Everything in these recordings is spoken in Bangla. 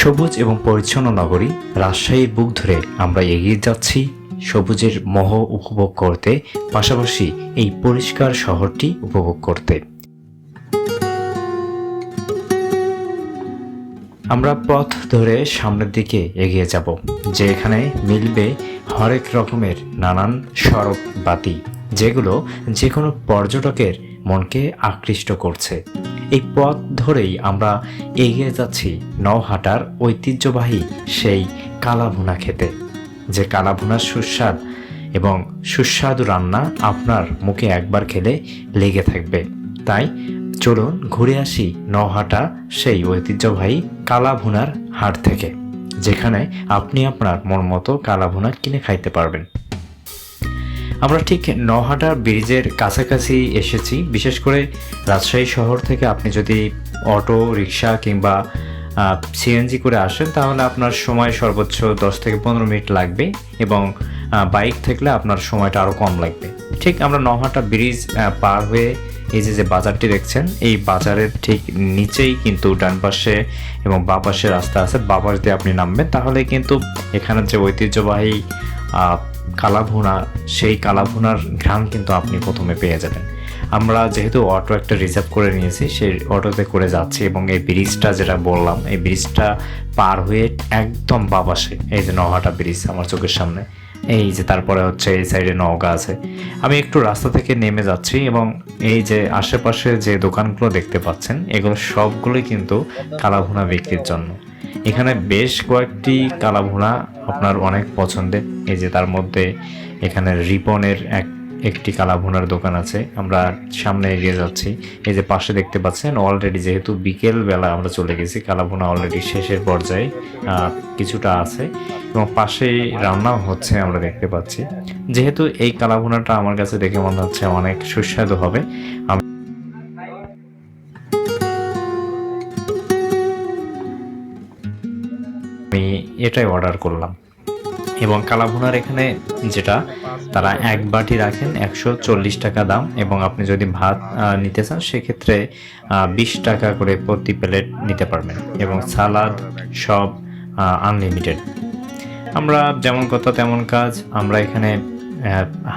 সবুজ এবং পরিচ্ছন্ন নগরী রাজশাহীর বুক ধরে আমরা এগিয়ে যাচ্ছি সবুজের মোহ উপভোগ করতে, পাশাপাশি এই পরিষ্কার শহরটি উপভোগ করতে। আমরা পথ ধরে সামনের দিকে এগিয়ে যাব, যেখানে মিলবে হরেক রকমের নানান সড়ক বাতি, যেগুলো যে কোনো পর্যটকের মনকে আকৃষ্ট করছে। এই পথ ধরেই আমরা এগিয়ে যাচ্ছি নওহাটার ঐতিহ্যবাহী সেই কালাভুনা খেতে, যে কালাভুনার সুস্বাদ এবং সুস্বাদু রান্না আপনার মুখে একবার খেলে লেগে থাকবে। তাই চলুন ঘুরে আসি নওহাটা সেই ঐতিহ্যবাহী কালাভুনার হাট থেকে, যেখানে আপনি আপনার মন মতো কালাভুনা কিনে খাইতে পারবেন। আমরা ঠিক নওহাটা ব্রিজের কাছাকাছি এসেছি। বিশেষ করে রাজশাহী শহর থেকে আপনি যদি অটো রিক্সা কিংবা সিএনজি করে আসেন, তাহলে আপনার সময় সর্বোচ্চ 10 থেকে 15 মিনিট লাগবে, এবং বাইক থাকলে আপনার সময়টা আরও কম লাগবে। ঠিক আমরা নওহাটা ব্রিজ পার হয়ে এই যে বাজারটি দেখছেন, এই বাজারের ঠিক নিচেই কিন্তু ডান পাশে এবং বাঁ পাশে রাস্তা আছে। বাঁ পাশ দিয়ে আপনি নামবেন, তাহলে কিন্তু এখানের যে ঐতিহ্যবাহী কালাভুনা, সেই কালাভুনার ঘ্রাণ কিন্তু আপনি প্রথমে পেয়ে যাবেন। আমরা যেহেতু অটো একটা রিজার্ভ করে নিয়েছি, সেই অটোতে করে যাচ্ছি, এবং এই ব্রিজটা যেটা বললাম, এই ব্রিজটা পার হয়ে একদম বাঁ পাশে এই যে নওহাটা ব্রিজ আমার চোখের সামনে, এই যে তারপরে হচ্ছে এই সাইডে নওগাঁ আছে। আমি একটু রাস্তা থেকে নেমে যাচ্ছি, এবং এই যে আশেপাশে যে দোকানগুলো দেখতে পাচ্ছেন, এগুলো সবগুলোই কিন্তু কালাভুনা বিক্রির জন্য। এখানে বেশ কয়েকটি কালাভুনা আপনার অনেক পছন্দের। এই যে তার মধ্যে এখানে রিপনের একটি কালাভুনার দোকান আছে। আমরা সামনে এগিয়ে যাচ্ছি, এই যে পাশে দেখতে পাচ্ছেন, অলরেডি যেহেতু বিকেল বেলা আমরা চলে গেছি, কালাভুনা অলরেডি শেষের পর্যায়ে কিছুটা আছে, এবং পাশে রান্নাও হচ্ছে আমরা দেখতে পাচ্ছি। যেহেতু এই কালাভুনাটা আমার কাছে দেখে মনে হচ্ছে অনেক সুস্বাদু হবে, আমি এটাই অর্ডার করলাম। এবং কালাভুনার এখানে যেটা তারা এক বাটি রাখেন 140 টাকা দাম, এবং আপনি যদি ভাত নিতে চান সেক্ষেত্রে 20 টাকা করে প্রতি প্লেট নিতে পারবেন, এবং সালাদ সব আনলিমিটেড। আমরা যেমন কথা তেমন কাজ। আমরা এখানে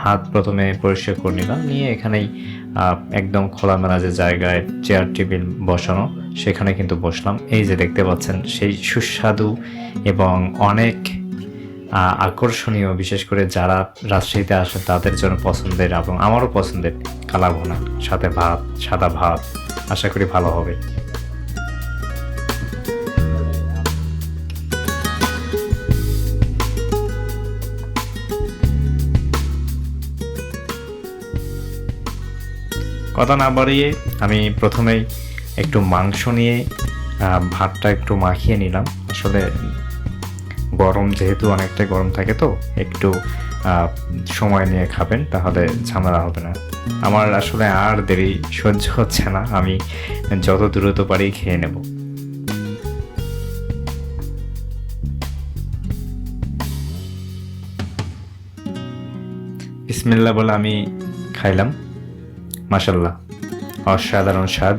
হাত প্রথমে পরিষ্কার করে নিলাম, নিয়ে এখানেই একদম খোলামেলা যে জায়গায় চেয়ার টেবিল বসানো, সেখানে কিন্তু বসলাম। এই যে দেখতে পাচ্ছেন সেই সুস্বাদু এবং অনেক আকর্ষণীয়, বিশেষ করে যারা রাজশাহীতে আসে তাদের জন্য পছন্দের, এবং আমারও পছন্দের কালাভুনা, সাথে ভাত, সাদা ভাত। আশা করি ভালো হবে। কথা না বাড়িয়ে আমি প্রথমেই একটু মাংস নিয়ে ভাতটা একটু মাখিয়ে নিলাম। আসলে গরম, যেহেতু অনেকটা গরম থাকে, তো একটু সময় নিয়ে খাবেন, তাহলে ঝামেলা হবে না। আমার আসলে আর দেরি সহ্য হচ্ছে না, আমি যত দ্রুত পারি খেয়ে নেব। বিসমিল্লাহ বলে আমি খাইলাম। মাশাআল্লাহ, অসাধারণ স্বাদ।